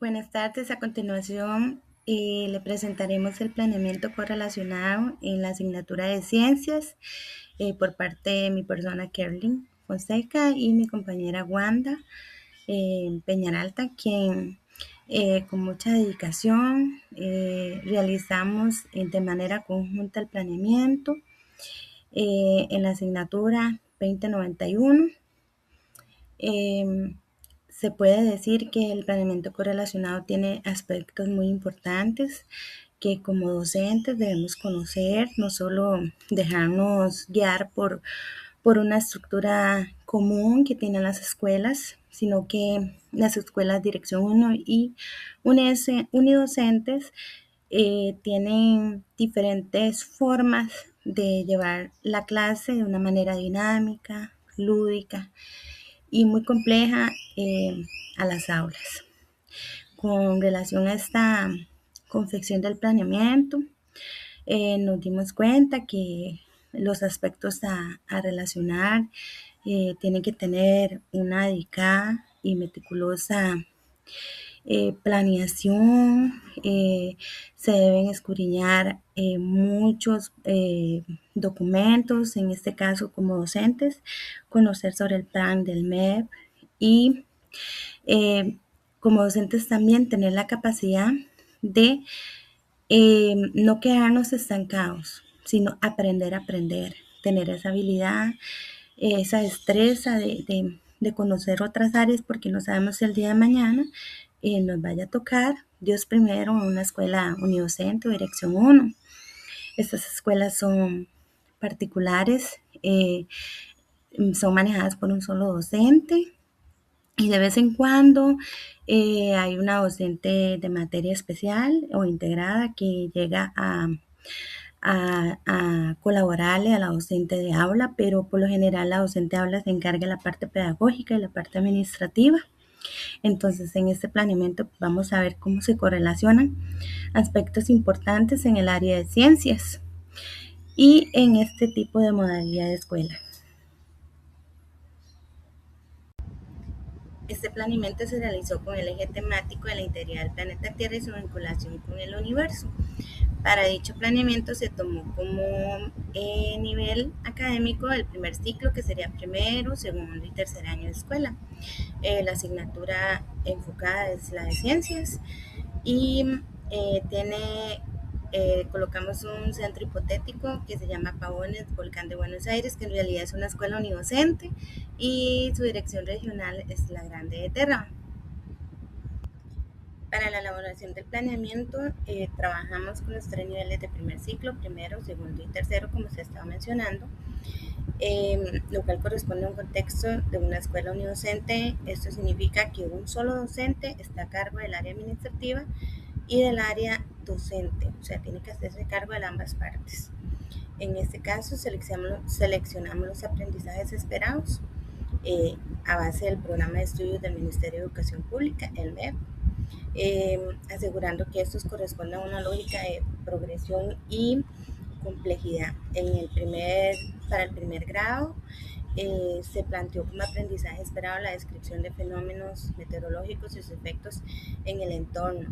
Buenas tardes. A continuación, le presentaremos el planeamiento correlacionado en la asignatura de ciencias por parte de mi persona Kerlin Fonseca y mi compañera Wanda Peñaralta, quien con mucha dedicación realizamos de manera conjunta el planeamiento en la asignatura 2091. Se puede decir que el planeamiento correlacionado tiene aspectos muy importantes que como docentes debemos conocer, no solo dejarnos guiar por una estructura común que tienen las escuelas, sino que las escuelas Dirección 1 y unidocentes tienen diferentes formas de llevar la clase de una manera dinámica, lúdica y muy compleja a las aulas. Con relación a esta confección del planeamiento, nos dimos cuenta que los aspectos a relacionar tienen que tener una dedicada y meticulosa planeación, se deben escudriñar muchos documentos, en este caso como docentes, conocer sobre el plan del MEP y como docentes también tener la capacidad de no quedarnos estancados, sino aprender a aprender, tener esa habilidad, esa destreza de conocer otras áreas, porque no sabemos si el día de mañana nos vaya a tocar, Dios primero, una escuela unidocente o Dirección 1. Estas escuelas son particulares, son manejadas por un solo docente y de vez en cuando hay una docente de materia especial o integrada que llega a colaborarle a la docente de aula, pero por lo general la docente de aula se encarga de la parte pedagógica y la parte administrativa. Entonces, en este planeamiento vamos a ver cómo se correlacionan aspectos importantes en el área de ciencias y en este tipo de modalidad de escuela. Este planeamiento se realizó con el eje temático de la integridad del planeta Tierra y su vinculación con el universo. Para dicho planeamiento se tomó como nivel académico el primer ciclo, que sería primero, segundo y tercer año de escuela. La asignatura enfocada es la de ciencias y colocamos un centro hipotético que se llama Pavones, Volcán de Buenos Aires, que en realidad es una escuela unidocente y su dirección regional es la Grande de Terra. Para la elaboración del planeamiento trabajamos con los 3 niveles de primer ciclo, primero, segundo y tercero, como se estaba mencionando, lo cual corresponde a un contexto de una escuela unidocente. Esto significa que un solo docente está a cargo del área administrativa y del área docente, o sea, tiene que hacerse cargo de ambas partes. En este caso seleccionamos los aprendizajes esperados a base del programa de estudios del Ministerio de Educación Pública, el MEP, asegurando que estos correspondan a una lógica de progresión y complejidad. Para el primer grado se planteó como aprendizaje esperado la descripción de fenómenos meteorológicos y sus efectos en el entorno.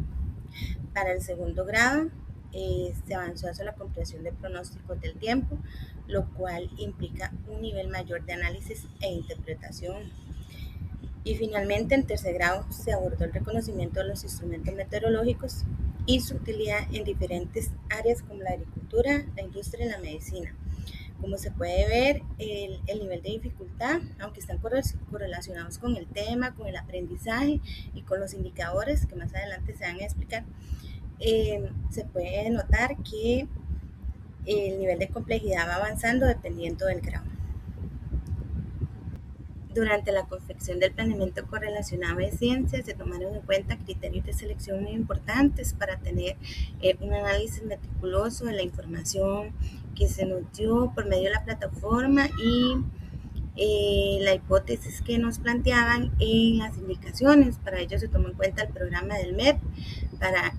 Para el segundo grado se avanzó hacia la comprensión de pronósticos del tiempo, lo cual implica un nivel mayor de análisis e interpretación. Y finalmente, en tercer grado se abordó el reconocimiento de los instrumentos meteorológicos y su utilidad en diferentes áreas como la agricultura, la industria y la medicina. Como se puede ver, el nivel de dificultad, aunque están correlacionados con el tema, con el aprendizaje y con los indicadores que más adelante se van a explicar, se puede notar que el nivel de complejidad va avanzando dependiendo del grado. Durante la confección del planeamiento correlacionado de ciencias se tomaron en cuenta criterios de selección muy importantes para tener un análisis meticuloso de la información que se nos dio por medio de la plataforma y la hipótesis que nos planteaban en las indicaciones. Para ello se tomó en cuenta el programa del MEP para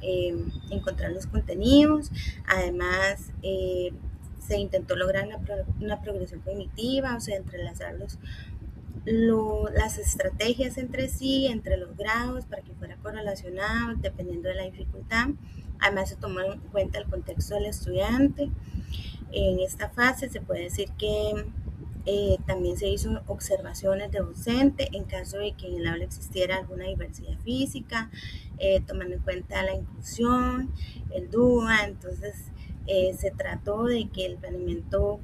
encontrar los contenidos. Además, se intentó lograr una progresión cognitiva, o sea, entrelazar las estrategias entre sí, entre los grados, para que fuera correlacionado dependiendo de la dificultad. Además se tomó en cuenta el contexto del estudiante. En esta fase se puede decir que también se hizo observaciones de docente en caso de que en el aula existiera alguna diversidad física, tomando en cuenta la inclusión, el DUA. Entonces se trató de que el planeamiento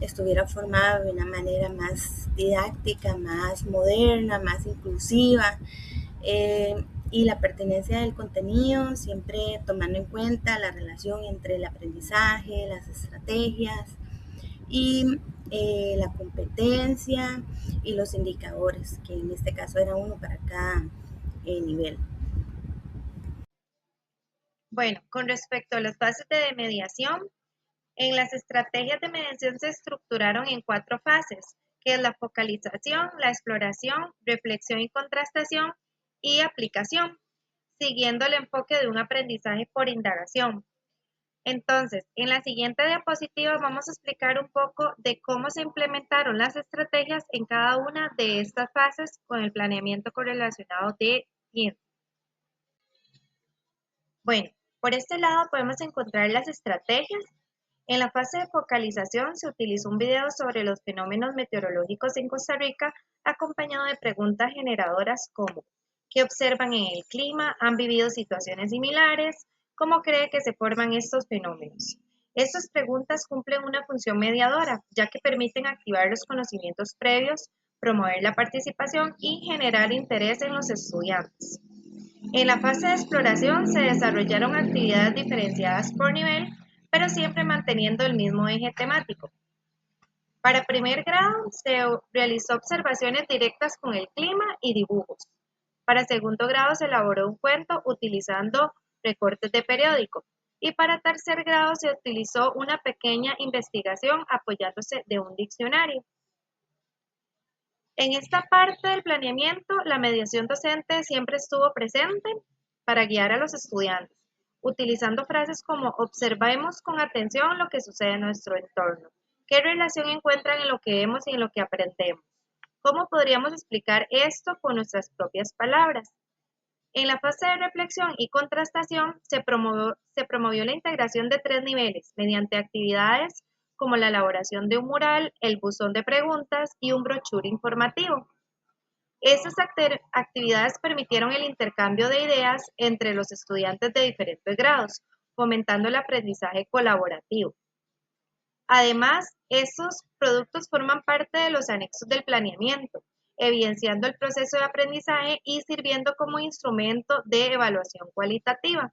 estuviera formado de una manera más didáctica, más moderna, más inclusiva, y la pertenencia del contenido, siempre tomando en cuenta la relación entre el aprendizaje, las estrategias y la competencia y los indicadores, que en este caso era uno para cada nivel. Bueno, con respecto a las fases de mediación, en las estrategias de mediación se estructuraron en 4 fases, que es la focalización, la exploración, reflexión y contrastación y aplicación, siguiendo el enfoque de un aprendizaje por indagación. Entonces, en la siguiente diapositiva vamos a explicar un poco de cómo se implementaron las estrategias en cada una de estas fases con el planeamiento correlacionado de tiempo. Bueno, por este lado podemos encontrar las estrategias. En la fase de focalización se utilizó un video sobre los fenómenos meteorológicos en Costa Rica, acompañado de preguntas generadoras como ¿qué observan en el clima? ¿Han vivido situaciones similares? ¿Cómo cree que se forman estos fenómenos? Estas preguntas cumplen una función mediadora, ya que permiten activar los conocimientos previos, promover la participación y generar interés en los estudiantes. En la fase de exploración se desarrollaron actividades diferenciadas por nivel, pero siempre manteniendo el mismo eje temático. Para primer grado se realizó observaciones directas con el clima y dibujos. Para segundo grado se elaboró un cuento utilizando recortes de periódico. Y para tercer grado se utilizó una pequeña investigación apoyándose de un diccionario. En esta parte del planeamiento, la mediación docente siempre estuvo presente para guiar a los estudiantes, utilizando frases como observemos con atención lo que sucede en nuestro entorno. ¿Qué relación encuentran en lo que vemos y en lo que aprendemos? ¿Cómo podríamos explicar esto con nuestras propias palabras? En la fase de reflexión y contrastación se promovió la integración de 3 niveles mediante actividades como la elaboración de un mural, el buzón de preguntas y un brochure informativo. Estas actividades permitieron el intercambio de ideas entre los estudiantes de diferentes grados, fomentando el aprendizaje colaborativo. Además, estos productos forman parte de los anexos del planeamiento, evidenciando el proceso de aprendizaje y sirviendo como instrumento de evaluación cualitativa.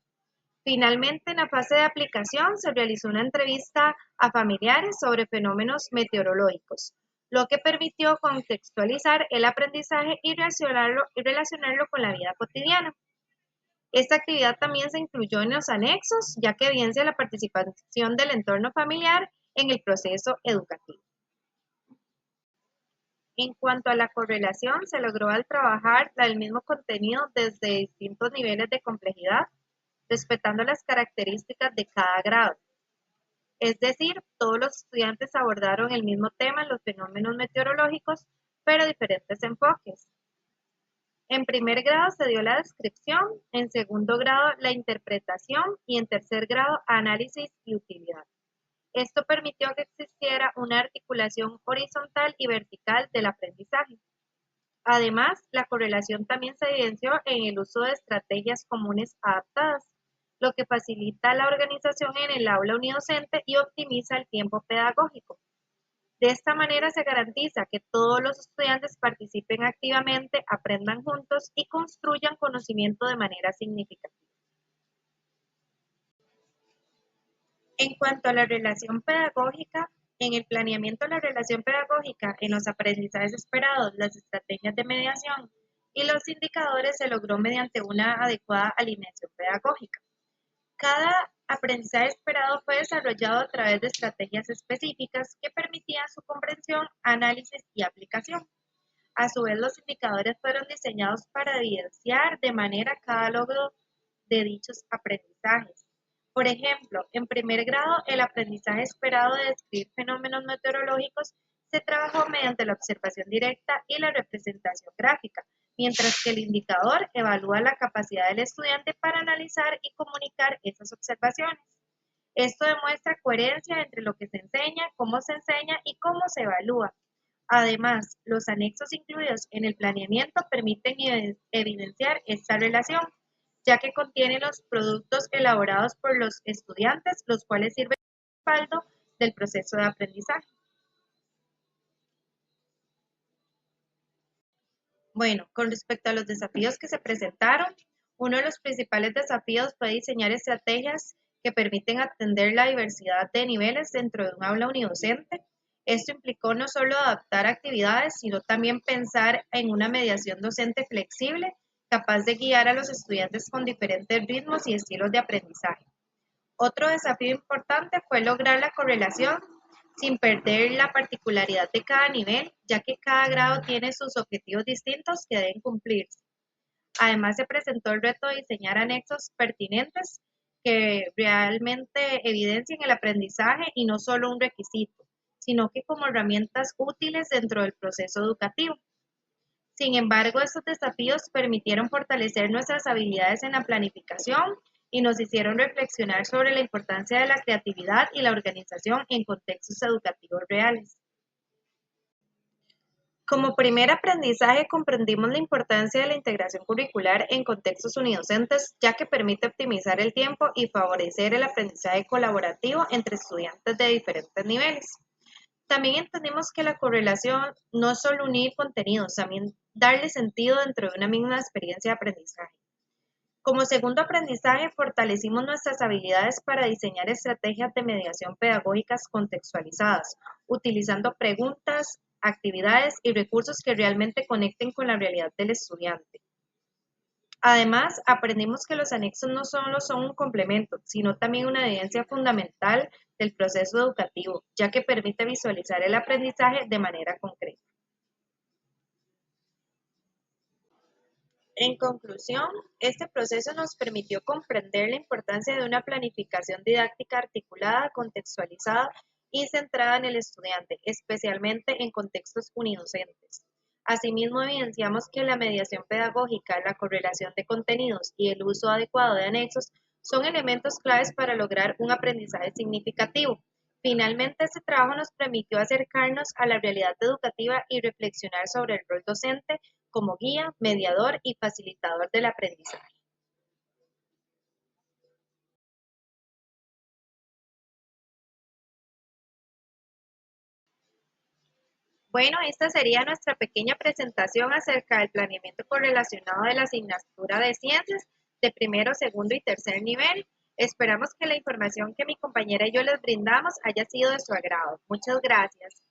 Finalmente, en la fase de aplicación se realizó una entrevista a familiares sobre fenómenos meteorológicos, lo que permitió contextualizar el aprendizaje y relacionarlo con la vida cotidiana. Esta actividad también se incluyó en los anexos, ya que evidencia la participación del entorno familiar en el proceso educativo. En cuanto a la correlación, se logró al trabajar el mismo contenido desde distintos niveles de complejidad, respetando las características de cada grado. Es decir, todos los estudiantes abordaron el mismo tema en los fenómenos meteorológicos, pero diferentes enfoques. En primer grado se dio la descripción, en segundo grado la interpretación y en tercer grado análisis y utilidad. Esto permitió que existiera una articulación horizontal y vertical del aprendizaje. Además, la correlación también se evidenció en el uso de estrategias comunes adaptadas, lo que facilita la organización en el aula unidocente y optimiza el tiempo pedagógico. De esta manera se garantiza que todos los estudiantes participen activamente, aprendan juntos y construyan conocimiento de manera significativa. En cuanto a la relación pedagógica, en el planeamiento de la relación pedagógica, en los aprendizajes esperados, las estrategias de mediación y los indicadores se logró mediante una adecuada alineación pedagógica. Cada aprendizaje esperado fue desarrollado a través de estrategias específicas que permitían su comprensión, análisis y aplicación. A su vez, los indicadores fueron diseñados para evidenciar de manera cada logro de dichos aprendizajes. Por ejemplo, en primer grado, el aprendizaje esperado de describir fenómenos meteorológicos se trabajó mediante la observación directa y la representación gráfica, mientras que el indicador evalúa la capacidad del estudiante para analizar y comunicar esas observaciones. Esto demuestra coherencia entre lo que se enseña, cómo se enseña y cómo se evalúa. Además, los anexos incluidos en el planeamiento permiten evidenciar esta relación, ya que contienen los productos elaborados por los estudiantes, los cuales sirven de respaldo del proceso de aprendizaje. Bueno, con respecto a los desafíos que se presentaron, uno de los principales desafíos fue diseñar estrategias que permiten atender la diversidad de niveles dentro de un aula unidocente. Esto implicó no solo adaptar actividades, sino también pensar en una mediación docente flexible, capaz de guiar a los estudiantes con diferentes ritmos y estilos de aprendizaje. Otro desafío importante fue lograr la correlación sin perder la particularidad de cada nivel, ya que cada grado tiene sus objetivos distintos que deben cumplirse. Además, se presentó el reto de diseñar anexos pertinentes que realmente evidencien el aprendizaje y no solo un requisito, sino que como herramientas útiles dentro del proceso educativo. Sin embargo, estos desafíos permitieron fortalecer nuestras habilidades en la planificación y nos hicieron reflexionar sobre la importancia de la creatividad y la organización en contextos educativos reales. Como primer aprendizaje comprendimos la importancia de la integración curricular en contextos unidocentes, ya que permite optimizar el tiempo y favorecer el aprendizaje colaborativo entre estudiantes de diferentes niveles. También entendimos que la correlación no es solo unir contenidos, también darle sentido dentro de una misma experiencia de aprendizaje. Como segundo aprendizaje, fortalecimos nuestras habilidades para diseñar estrategias de mediación pedagógicas contextualizadas, utilizando preguntas, actividades y recursos que realmente conecten con la realidad del estudiante. Además, aprendimos que los anexos no solo son un complemento, sino también una evidencia fundamental del proceso educativo, ya que permite visualizar el aprendizaje de manera concreta. En conclusión, este proceso nos permitió comprender la importancia de una planificación didáctica articulada, contextualizada y centrada en el estudiante, especialmente en contextos unidocentes. Asimismo, evidenciamos que la mediación pedagógica, la correlación de contenidos y el uso adecuado de anexos son elementos claves para lograr un aprendizaje significativo. Finalmente, este trabajo nos permitió acercarnos a la realidad educativa y reflexionar sobre el rol docente como guía, mediador y facilitador del aprendizaje. Bueno, esta sería nuestra pequeña presentación acerca del planeamiento correlacionado de la asignatura de ciencias de primero, segundo y tercer nivel. Esperamos que la información que mi compañera y yo les brindamos haya sido de su agrado. Muchas gracias.